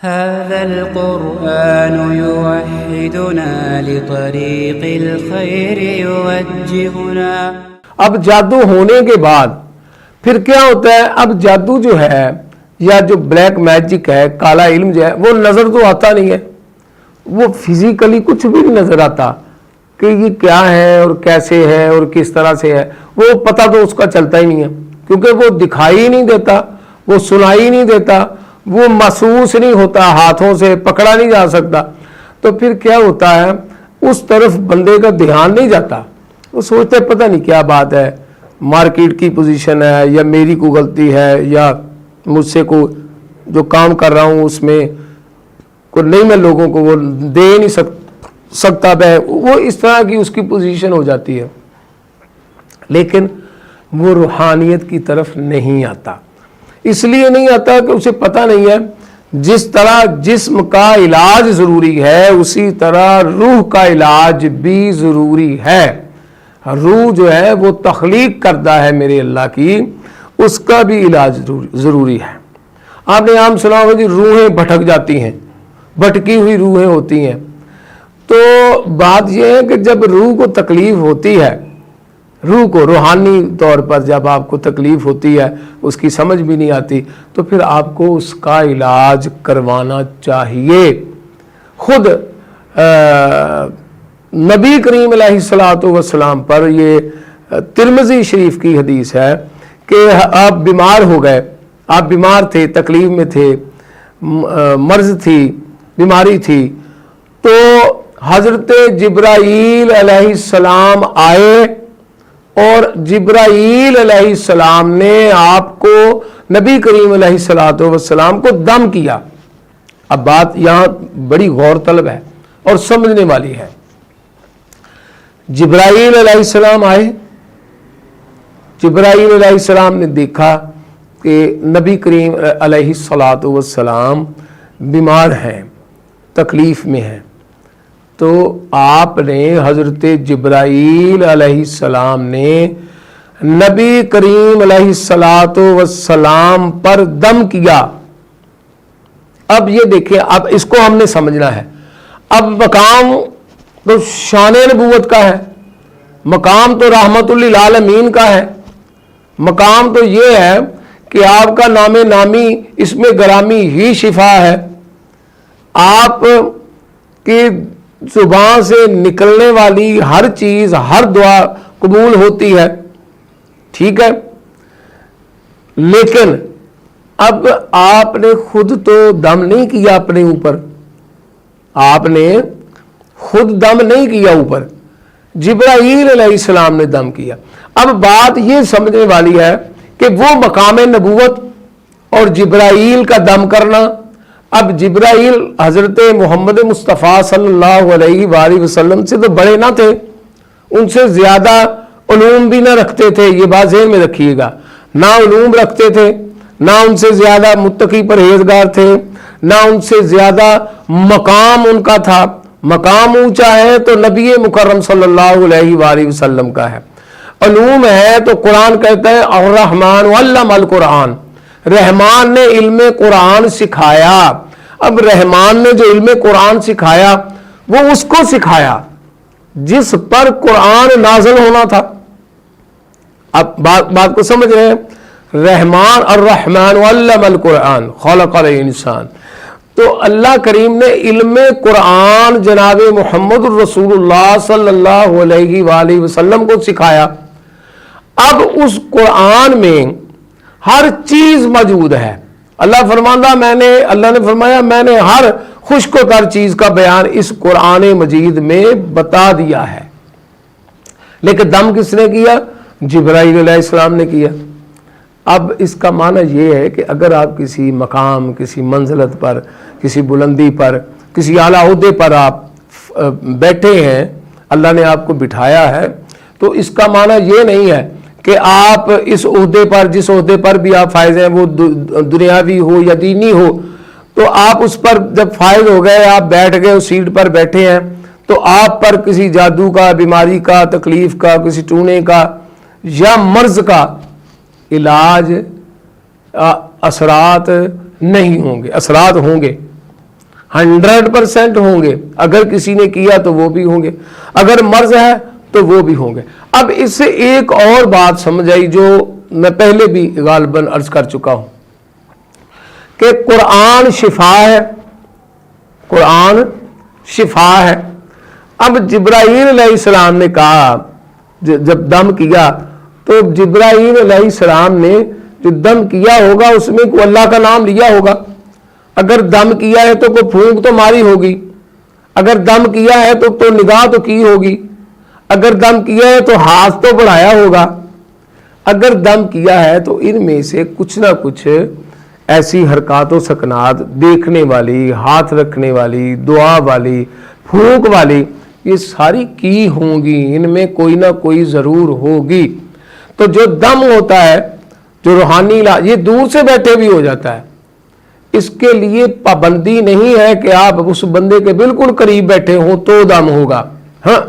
هذا القرآن يوحدنا لطريق الخير يوجهنا۔ اب جادو ہونے کے بعد پھر کیا ہوتا ہے؟ اب جادو جو ہے یا جو بلیک میجک ہے، کالا علم جو ہے، وہ نظر تو آتا نہیں ہے، وہ فزیکلی کچھ بھی نہیں نظر آتا کہ یہ کیا ہے اور کیسے ہے اور کس طرح سے ہے، وہ پتہ تو اس کا چلتا ہی نہیں ہے، کیونکہ وہ دکھائی نہیں دیتا، وہ سنائی نہیں دیتا، وہ محسوس نہیں ہوتا، ہاتھوں سے پکڑا نہیں جا سکتا۔ تو پھر کیا ہوتا ہے؟ اس طرف بندے کا دھیان نہیں جاتا، وہ سوچتا ہے پتہ نہیں کیا بات ہے، مارکیٹ کی پوزیشن ہے یا میری کوئی غلطی ہے یا مجھ سے کو جو کام کر رہا ہوں اس میں کو نہیں، میں لوگوں کو وہ دے نہیں سکتا، وہ اس طرح کی اس کی پوزیشن ہو جاتی ہے، لیکن وہ روحانیت کی طرف نہیں آتا۔ اس لیے نہیں آتا کہ اسے پتہ نہیں ہے جس طرح جسم کا علاج ضروری ہے اسی طرح روح کا علاج بھی ضروری ہے۔ روح جو ہے وہ تخلیق کردہ ہے میرے اللہ کی، اس کا بھی علاج ضروری ہے۔ آپ نے عام سنا ہوگا جی روحیں بھٹک جاتی ہیں، بھٹکی ہوئی روحیں ہوتی ہیں، تو بات یہ ہے کہ جب روح کو تکلیف ہوتی ہے، روح کو روحانی طور پر جب آپ کو تکلیف ہوتی ہے، اس کی سمجھ بھی نہیں آتی، تو پھر آپ کو اس کا علاج کروانا چاہیے۔ خود نبی کریم علیہ الصلوۃ والسلام پر یہ ترمذی شریف کی حدیث ہے کہ آپ بیمار ہو گئے، آپ بیمار تھے، تکلیف میں تھے، مرض تھی، بیماری تھی، تو حضرت جبرائیل علیہ السلام آئے اور جبرائیل علیہ السلام نے آپ کو، نبی کریم علیہ الصلوۃ والسلام کو دم کیا۔ اب بات یہاں بڑی غور طلب ہے اور سمجھنے والی ہے۔ جبرائیل علیہ السلام آئے، جبرائیل علیہ السلام نے دیکھا کہ نبی کریم علیہ الصلوۃ والسلام بیمار ہیں، تکلیف میں ہیں، تو آپ نے حضرت جبرائیل علیہ السلام نے نبی کریم علیہ الصلوۃ والسلام پر دم کیا۔ اب یہ دیکھیں، اب اس کو ہم نے سمجھنا ہے۔ اب مقام تو شان نبوت کا ہے، مقام تو رحمت للعالمین کا ہے، مقام تو یہ ہے کہ آپ کا نام نامی اس میں گرامی ہی شفا ہے، آپ کی زبان سے نکلنے والی ہر چیز، ہر دعا قبول ہوتی ہے، ٹھیک ہے، لیکن اب آپ نے خود تو دم نہیں کیا اپنے اوپر، آپ نے خود دم نہیں کیا اوپر، جبرائیل علیہ السلام نے دم کیا۔ اب بات یہ سمجھنے والی ہے کہ وہ مقام نبوت اور جبرائیل کا دم کرنا، اب جبرائیل حضرت محمد مصطفیٰ صلی اللہ علیہ وآلہ وسلم سے تو بڑے نہ تھے، ان سے زیادہ علوم بھی نہ رکھتے تھے، یہ بات ذہن میں رکھیے گا، نہ علوم رکھتے تھے، نہ ان سے زیادہ متقی پرہیزگار تھے، نہ ان سے زیادہ مقام ان کا تھا۔ مقام اونچا ہے تو نبی مکرم صلی اللہ علیہ وآلہ وسلم کا ہے، علوم ہے تو قرآن کہتا ہے الرحمن علم القرآن، رحمان نے علم قرآن سکھایا۔ اب رحمان نے جو علم قرآن سکھایا وہ اس کو سکھایا جس پر قرآن نازل ہونا تھا۔ اب بات کو سمجھ رہے ہیں؟ رحمان الرحمن علم القرآن خلق الانسان، تو اللہ کریم نے علم قرآن جناب محمد الرسول اللہ صلی اللہ علیہ وآلہ وسلم کو سکھایا۔ اب اس قرآن میں ہر چیز موجود ہے، اللہ نے فرمایا میں نے ہر خشک و تر چیز کا بیان اس قرآن مجید میں بتا دیا ہے، لیکن دم کس نے کیا؟ جبرائیل علیہ السلام نے کیا۔ اب اس کا معنی یہ ہے کہ اگر آپ کسی مقام، کسی منزلت پر، کسی بلندی پر، کسی اعلیٰ عہدے پر آپ بیٹھے ہیں، اللہ نے آپ کو بٹھایا ہے، تو اس کا معنی یہ نہیں ہے کہ آپ اس عہدے پر، جس عہدے پر بھی آپ فائز ہیں، وہ دنیاوی ہو یا دینی ہو، تو آپ اس پر جب فائز ہو گئے، آپ بیٹھ گئے، اس سیٹ پر بیٹھے ہیں، تو آپ پر کسی جادو کا، بیماری کا، تکلیف کا، کسی ٹونے کا یا مرض کا علاج، اثرات نہیں ہوں گے، اثرات ہوں گے، 100% ہوں گے. اگر کسی نے کیا تو وہ بھی ہوں گے, اگر مرض ہے تو وہ بھی ہوں گے. اب اس سے ایک اور بات سمجھ آئی جو میں پہلے بھی غالباً عرض کر چکا ہوں کہ قرآن شفا ہے, قرآن شفا ہے. اب جبرائیل علیہ السلام نے کہا, جب دم کیا تو جبرائیل علیہ السلام نے جو دم کیا ہوگا اس میں کوئی اللہ کا نام لیا ہوگا. اگر دم کیا ہے تو کوئی پھونک تو ماری ہوگی, اگر دم کیا ہے تو نگاہ تو کی ہوگی, اگر دم کیا ہے تو ہاتھ تو بڑھایا ہوگا, اگر دم کیا ہے تو ان میں سے کچھ نہ کچھ ایسی حرکات و سکنات دیکھنے والی, ہاتھ رکھنے والی, دعا والی, پھونک والی, یہ ساری کی ہوں گی, ان میں کوئی نہ کوئی ضرور ہوگی. تو جو دم ہوتا ہے, جو روحانی علاج, یہ دور سے بیٹھے بھی ہو جاتا ہے. اس کے لیے پابندی نہیں ہے کہ آپ اس بندے کے بالکل قریب بیٹھے ہوں تو دم ہوگا. ہاں,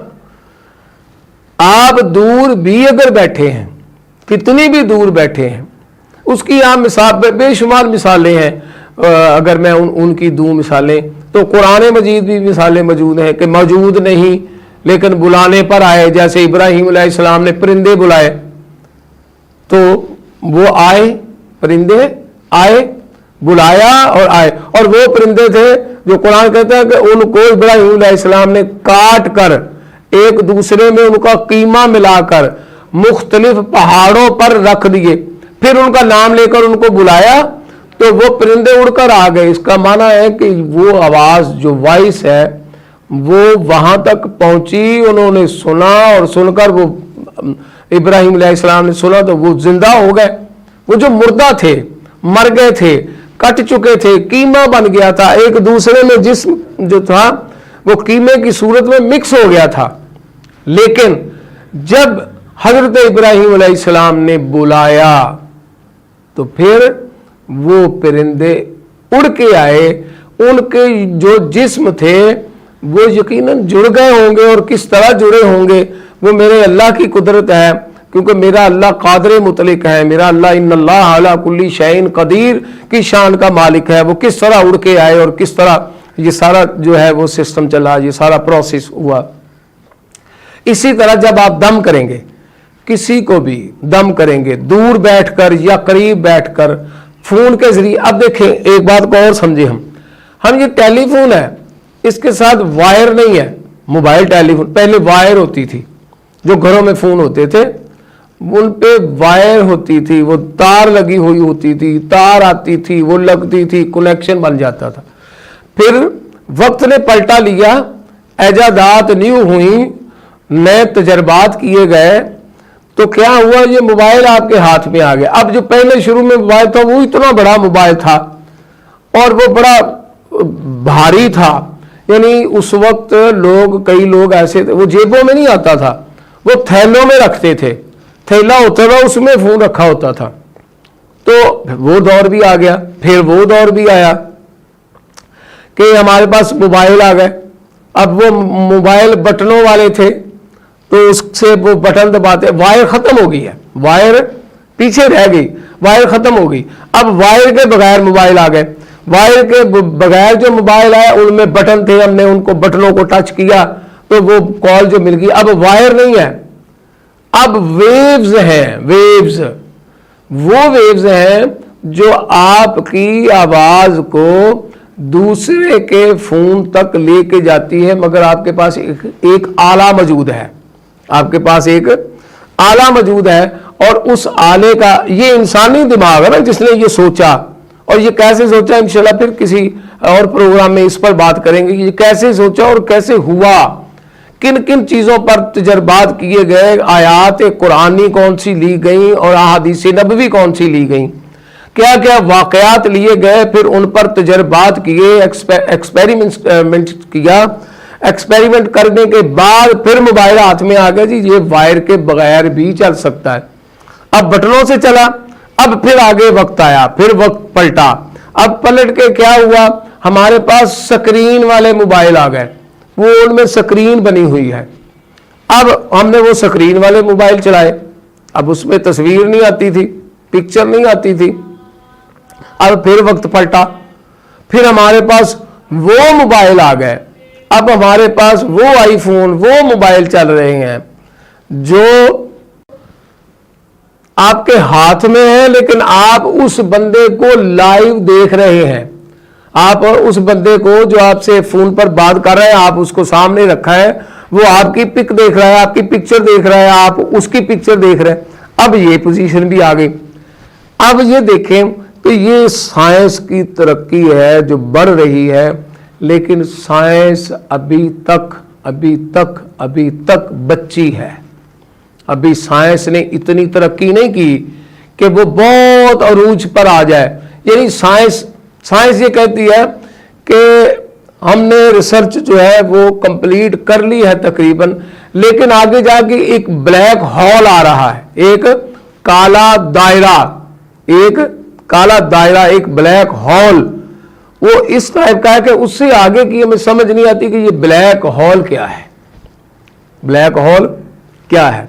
آپ دور بھی اگر بیٹھے ہیں, کتنی بھی دور بیٹھے ہیں, اس کی آپ مثال بے شمار مثالیں ہیں. اگر میں ان کی دوں مثالیں تو قرآن مجید بھی مثالیں موجود ہیں کہ موجود نہیں لیکن بلانے پر آئے. جیسے ابراہیم علیہ السلام نے پرندے بلائے تو وہ آئے, پرندے آئے, بلایا اور آئے. اور وہ پرندے تھے جو قرآن کہتا ہے کہ ان کو ابراہیم علیہ السلام نے کاٹ کر ایک دوسرے میں ان کا قیمہ ملا کر مختلف پہاڑوں پر رکھ دیے, پھر ان کا نام لے کر ان کو بلایا تو وہ پرندے اڑ کر آ گئے. اس کا معنی ہے کہ وہ آواز جو وائس ہے وہ وہاں تک پہنچی, انہوں نے سنا اور سن کر وہ ابراہیم علیہ السلام نے سنا تو وہ زندہ ہو گئے. وہ جو مردہ تھے, مر گئے تھے, کٹ چکے تھے, قیمہ بن گیا تھا, ایک دوسرے میں جسم جو تھا وہ قیمے کی صورت میں مکس ہو گیا تھا. لیکن جب حضرت ابراہیم علیہ السلام نے بلایا تو پھر وہ پرندے اڑ کے آئے. ان کے جو جسم تھے وہ یقیناً جڑ گئے ہوں گے, اور کس طرح جڑے ہوں گے وہ میرے اللہ کی قدرت ہے, کیونکہ میرا اللہ قادر مطلق ہے. میرا اللہ ان اللہ علی کل شیء قدیر کی شان کا مالک ہے. وہ کس طرح اڑ کے آئے اور کس طرح یہ سارا جو ہے وہ سسٹم چلا, یہ سارا پروسیس ہوا. اسی طرح جب آپ دم کریں گے, کسی کو بھی دم کریں گے دور بیٹھ کر یا قریب بیٹھ کر فون کے ذریعے. اب دیکھیں ایک بات کو اور سمجھیں, ہم یہ ٹیلی فون ہے, اس کے ساتھ وائر نہیں ہے. موبائل ٹیلی فون پہلے وائر ہوتی تھی, جو گھروں میں فون ہوتے تھے ان پہ وائر ہوتی تھی, وہ تار لگی ہوئی ہوتی تھی, تار آتی تھی, وہ لگتی تھی, کنیکشن بن جاتا تھا. پھر وقت نے پلٹا لیا, ایجادات نیو ہوئیں, نئے تجربات کیے گئے, تو کیا ہوا, یہ موبائل آپ کے ہاتھ میں آ گیا. اب جو پہلے شروع میں موبائل تھا وہ اتنا بڑا موبائل تھا اور وہ بڑا بھاری تھا, یعنی اس وقت کئی لوگ ایسے تھے وہ جیبوں میں نہیں آتا تھا, وہ تھیلوں میں رکھتے تھے, تھیلا ہوتا تھا اس میں فون رکھا ہوتا تھا. تو وہ دور بھی آ گیا. پھر وہ دور بھی آیا کہ ہمارے پاس موبائل آ گئے. اب وہ موبائل بٹنوں والے تھے تو اس سے وہ بٹن دباتے, وائر ختم ہو گئی ہے, وائر پیچھے رہ گئی, وائر ختم ہو گئی. اب وائر کے بغیر موبائل آ گئے. وائر کے بغیر جو موبائل آئے ان میں بٹن تھے, ہم نے ان کو بٹنوں کو ٹچ کیا تو وہ کال جو مل گئی. اب وائر نہیں ہے, اب ویوز ہیں. ویوز وہ ویوز ہیں جو آپ کی آواز کو دوسرے کے فون تک لے کے جاتی ہے, مگر آپ کے پاس ایک آلہ موجود ہے, آپ کے پاس ایک آلہ موجود ہے. اور اس آلے کا یہ انسانی دماغ ہے نا جس نے یہ سوچا, اور یہ کیسے سوچا انشاءاللہ پھر کسی اور پروگرام میں اس پر بات کریں گے. یہ کیسے سوچا اور کیسے ہوا, کن کن چیزوں پر تجربات کیے گئے, آیات قرآنی کون سی لی گئیں اور احادیث نبوی کون سی لی گئیں, کیا کیا واقعات لیے گئے, پھر ان پر تجربات کیے, ایکسپیریمنٹ کیا. ایکسپیریمنٹ کرنے کے بعد پھر موبائل ہاتھ میں آ گیا, جی یہ وائر کے بغیر بھی چل سکتا ہے. اب بٹنوں سے چلا, اب پھر آگے وقت آیا, پھر وقت پلٹا. اب پلٹ کے کیا ہوا, ہمارے پاس سکرین والے موبائل آ گئے, وہ ان میں سکرین بنی ہوئی ہے. اب ہم نے وہ سکرین والے موبائل چلائے, اب اس میں تصویر نہیں آتی تھی, پکچر نہیں آتی تھی. اب پھر وقت پلٹا, پھر ہمارے پاس وہ موبائل آ گئے. اب ہمارے پاس وہ آئی فون، وہ موبائل چل رہے ہیں جو آپ کے ہاتھ میں ہے، لیکن آپ اس بندے کو لائیو دیکھ رہے ہیں. آپ اس بندے کو جو آپ سے فون پر بات کر رہے ہیں، آپ اس کو سامنے رکھا ہے، وہ آپ کی پک دیکھ رہا ہے، آپ کی پکچر دیکھ رہا ہے، آپ اس کی پکچر دیکھ رہے ہیں. اب یہ پوزیشن بھی آ گئی. اب یہ دیکھیں تو یہ سائنس کی ترقی ہے جو بڑھ رہی ہے، لیکن سائنس ابھی تک بچی ہے. ابھی سائنس نے اتنی ترقی نہیں کی کہ وہ بہت عروج پر آ جائے. یعنی سائنس یہ کہتی ہے کہ ہم نے ریسرچ جو ہے وہ کمپلیٹ کر لی ہے تقریباً، لیکن آگے جا کے ایک بلیک ہول آ رہا ہے، ایک کالا دائرہ، ایک بلیک ہول. وہ اس ٹائپ کا ہے کہ اس سے آگے کی ہمیں سمجھ نہیں آتی کہ یہ بلیک ہول کیا ہے. بلیک ہول کیا ہے؟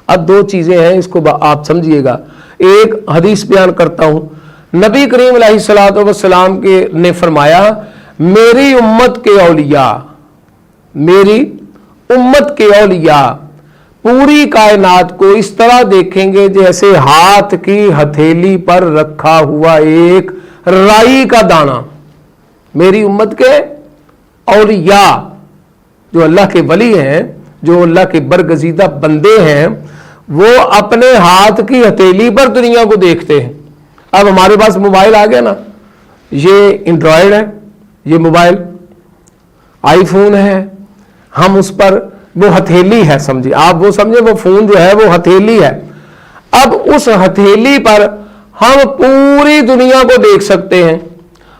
اب دو چیزیں ہیں، اس کو آپ سمجھیے گا. ایک حدیث بیان کرتا ہوں. نبی کریم علیہ الصلوۃ والسلام نے فرمایا، میری امت کے اولیاء پوری کائنات کو اس طرح دیکھیں گے جیسے ہاتھ کی ہتھیلی پر رکھا ہوا ایک رائی کا دانہ. میری امت کے اولیاء جو اللہ کے ولی ہیں، جو اللہ کے برگزیدہ بندے ہیں، وہ اپنے ہاتھ کی ہتھیلی پر دنیا کو دیکھتے ہیں. اب ہمارے پاس موبائل آ گیا نا، یہ اینڈرائیڈ ہے، یہ موبائل آئی فون ہے، ہم اس پر، وہ ہتھیلی ہے، سمجھے آپ، وہ سمجھے وہ فون جو ہے وہ ہتھیلی ہے. اب اس ہتھیلی پر ہم پوری دنیا کو دیکھ سکتے ہیں.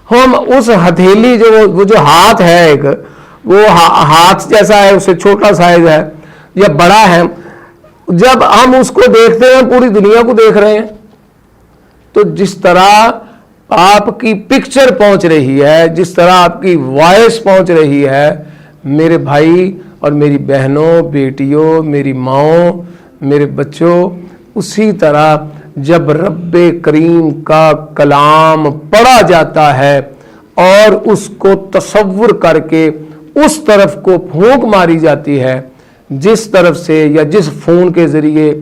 ہم اس ہتھیلی وہ جو ہاتھ ہے، ایک وہ ہاتھ جیسا ہے، اس سے چھوٹا سائز ہے یا بڑا ہے، جب ہم اس کو دیکھتے ہیں پوری دنیا کو دیکھ رہے ہیں. تو جس طرح آپ کی پکچر پہنچ رہی ہے، جس طرح آپ کی وائس پہنچ رہی ہے میرے بھائی اور میری بہنوں، بیٹیوں، میری ماؤں، میرے بچوں، اسی طرح جب رب کریم کا کلام پڑھا جاتا ہے اور اس کو تصور کر کے اس طرف کو پھونک ماری جاتی ہے، جس طرف سے یا جس فون کے ذریعے،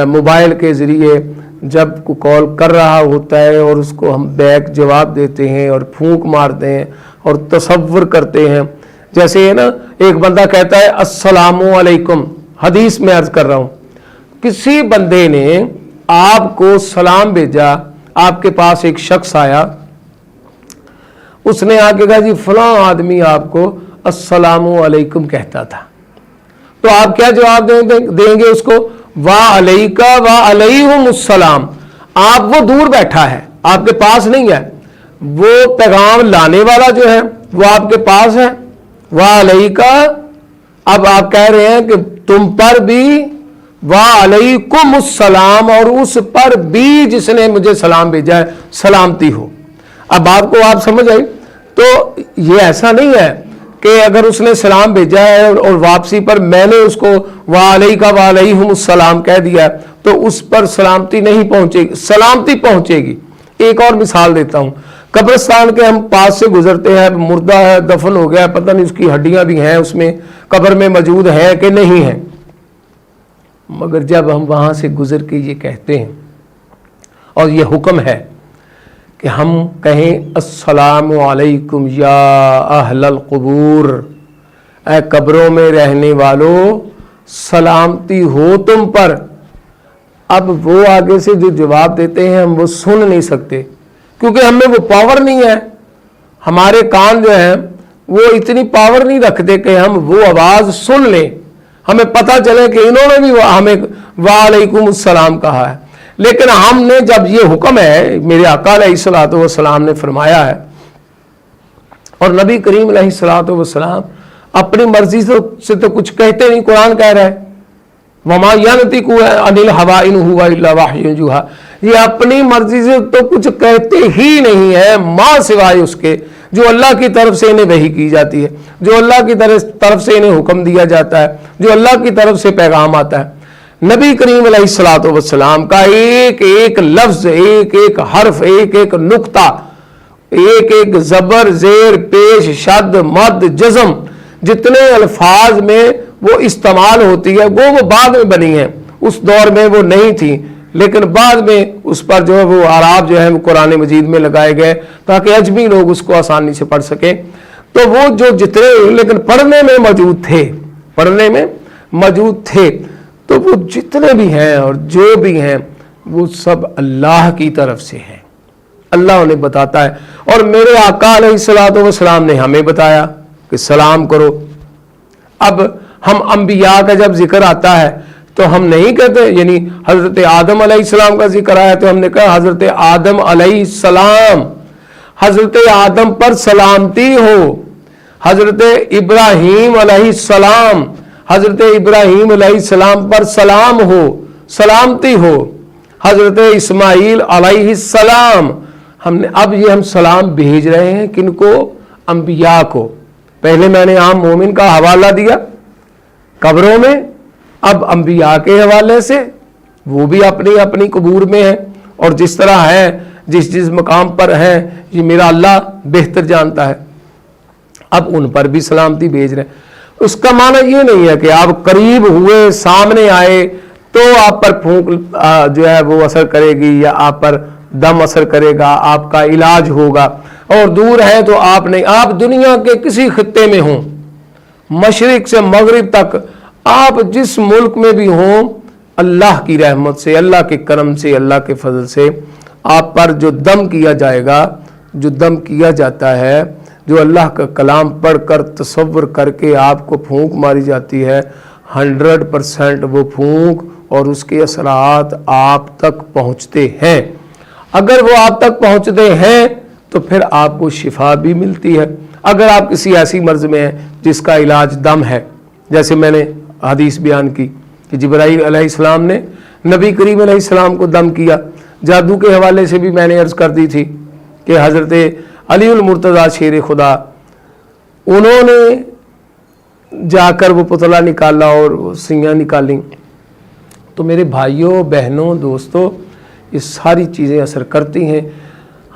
موبائل کے ذریعے جب کو کال کر رہا ہوتا ہے اور اس کو ہم بیک جواب دیتے ہیں اور پھونک مارتے ہیں اور تصور کرتے ہیں. جیسے ہے نا، ایک بندہ کہتا ہے السلام علیکم، حدیث میں عرض کر رہا ہوں، کسی بندے نے آپ کو سلام بھیجا، آپ کے پاس ایک شخص آیا، اس نے آ کے کہا جی فلاں آدمی آپ کو السلام علیکم کہتا تھا. تو آپ کیا جواب دیں گے اس کو؟ وعلیکہ وعلیہم السلام. آپ وہ دور بیٹھا ہے، آپ کے پاس نہیں ہے، وہ پیغام لانے والا جو ہے وہ آپ کے پاس ہے. وعلیکہ، اب آپ کہہ رہے ہیں کہ تم پر بھی، وعلیکم السلام، اور اس پر بھی جس نے مجھے سلام بھیجا ہے سلامتی ہو. اب بات کو آپ سمجھ آئی؟ تو یہ ایسا نہیں ہے کہ اگر اس نے سلام بھیجا ہے اور واپسی پر میں نے اس کو وعلیکہ وعلیہم السلام کہہ دیا تو اس پر سلامتی نہیں پہنچے گی، سلامتی پہنچے گی. ایک اور مثال دیتا ہوں. قبرستان کے ہم پاس سے گزرتے ہیں، مردہ ہے، دفن ہو گیا، پتہ نہیں اس کی ہڈیاں بھی ہیں اس میں، قبر میں موجود ہیں کہ نہیں ہیں، مگر جب ہم وہاں سے گزر کے یہ کہتے ہیں اور یہ حکم ہے کہ ہم کہیں السلام علیکم یا اہل القبور، اے قبروں میں رہنے والوں سلامتی ہو تم پر. اب وہ آگے سے جو جواب دیتے ہیں ہم وہ سن نہیں سکتے کیونکہ ہم میں وہ پاور نہیں ہے. ہمارے کان جو ہیں وہ اتنی پاور نہیں رکھتے کہ ہم وہ آواز سن لیں، ہمیں پتہ چلے کہ انہوں نے بھی ہمیں وعلیکم السلام کہا ہے. لیکن ہم نے جب یہ حکم ہے، میرے آقا علیہ الصلوۃ والسلام نے فرمایا ہے، اور نبی کریم علیہ الصلوۃ والسلام اپنی مرضی سے تو کچھ کہتے نہیں. قرآن کہہ رہا ہے وما ينطق عن الهوى ان هو الا وحی یوحی، یہ اپنی مرضی سے تو کچھ کہتے ہی نہیں ہے ماں سوائے اس کے جو اللہ کی طرف سے انہیں وحی کی جاتی ہے، جو اللہ کی طرف سے انہیں حکم دیا جاتا ہے، جو اللہ کی طرف سے پیغام آتا ہے. نبی کریم علیہ الصلوۃ والسلام کا ایک ایک لفظ، ایک ایک حرف، ایک ایک نقطہ ایک ایک زبر زیر پیش شد مد جزم جتنے الفاظ میں وہ استعمال ہوتی ہے وہ بعد میں بنی ہیں، اس دور میں وہ نہیں تھی، لیکن بعد میں اس پر جو ہے وہ اعراب جو ہے وہ قرآن مجید میں لگائے گئے تاکہ اجمی لوگ اس کو آسانی سے پڑھ سکیں۔ تو وہ جو جتنے لیکن پڑھنے میں موجود تھے، پڑھنے میں موجود تھے، تو وہ جتنے بھی ہیں اور جو بھی ہیں وہ سب اللہ کی طرف سے ہیں، اللہ انہیں بتاتا ہے۔ اور میرے آقا علیہ الصلوۃ والسلام نے ہمیں بتایا کہ سلام کرو۔ اب ہم انبیاء کا جب ذکر آتا ہے تو ہم نہیں کہتے، یعنی حضرت آدم علیہ السلام کا ذکر آیا تو ہم نے کہا حضرت آدم علیہ السلام، حضرت آدم پر سلامتی ہو، حضرت ابراہیم علیہ السلام، حضرت ابراہیم علیہ السلام پر سلام ہو، سلامتی ہو، حضرت اسماعیل علیہ السلام۔ اب یہ ہم سلام بھیج رہے ہیں کن کو؟ انبیاء کو۔ پہلے میں نے عام مومن کا حوالہ دیا قبروں میں، اب انبیاء کے حوالے سے، وہ بھی اپنی اپنی قبور میں ہیں، اور جس طرح ہے جس مقام پر ہیں یہ میرا اللہ بہتر جانتا ہے، اب ان پر بھی سلامتی بھیج رہے ہیں۔ اس کا معنی یہ نہیں ہے کہ آپ قریب ہوئے، سامنے آئے تو آپ پر پھونک جو ہے وہ اثر کرے گی یا آپ پر دم اثر کرے گا، آپ کا علاج ہوگا، اور دور ہے تو آپ نہیں۔ آپ دنیا کے کسی خطے میں ہوں، مشرق سے مغرب تک، آپ جس ملک میں بھی ہوں، اللہ کی رحمت سے، اللہ کے کرم سے، اللہ کے فضل سے آپ پر جو دم کیا جائے گا، جو دم کیا جاتا ہے، جو اللہ کا کلام پڑھ کر تصور کر کے آپ کو پھونک ماری جاتی ہے، 100% وہ پھونک اور اس کے اثرات آپ تک پہنچتے ہیں۔ اگر وہ آپ تک پہنچتے ہیں تو پھر آپ کو شفا بھی ملتی ہے۔ اگر آپ کسی ایسی مرض میں ہیں جس کا علاج دم ہے، جیسے میں نے حدیث بیان کی کہ جبرائیل علیہ السلام نے نبی کریم علیہ السلام کو دم کیا، جادو کے حوالے سے بھی میں نے عرض کر دی تھی کہ حضرت علی المرتضیٰ شیر خدا، انہوں نے جا کر وہ پتلا نکالا اور سیاں نکالیں۔ تو میرے بھائیوں، بہنوں، دوستوں، یہ ساری چیزیں اثر کرتی ہیں۔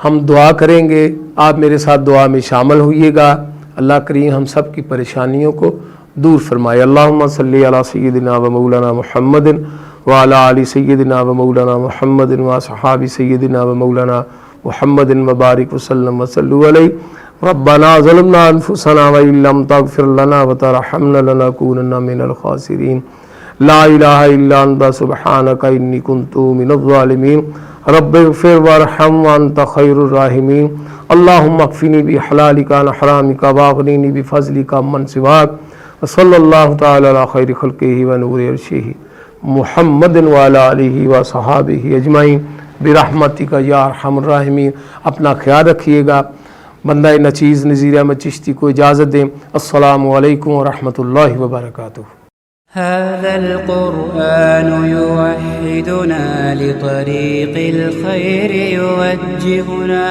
ہم دعا کریں گے، آپ میرے ساتھ دعا میں شامل ہوئیے گا، اللہ کریم ہم سب کی پریشانیوں کو دور فرمائے۔ اللہم صلی علی سیدنا و مولانا محمد وعلی آل سیدنا و مولانا محمد واصحاب سیدنا و مولانا محمد وبارک وسلم وصلوا علیہ۔ ربنا ظلمنا انفسنا وان لم تغفر لنا وترحمنا لنکونن من الخاسرین۔ لا الہ الا انت سبحانک انی کنت من الظالمین۔ رب اغفر وارحم وانت خیر الراحمین۔ اللہم اکفنی بحلالک عن حرامک واغننی بفضلک عمن سواک۔ وصلی اللہ تعالی علی خیر خلقہ ونور عرشہ محمد وعلی آلہ وصحابہ اجمعین برحمتک یا ارحم الراحمین۔ اپنا خیال رکھیے گا۔ بندہ نچیز نذیر احمد چشتی کو اجازت دیں۔ السلام علیکم ورحمۃ اللہ وبرکاتہ۔ هذا القرآن يوحدنا لطريق الخير يوجهنا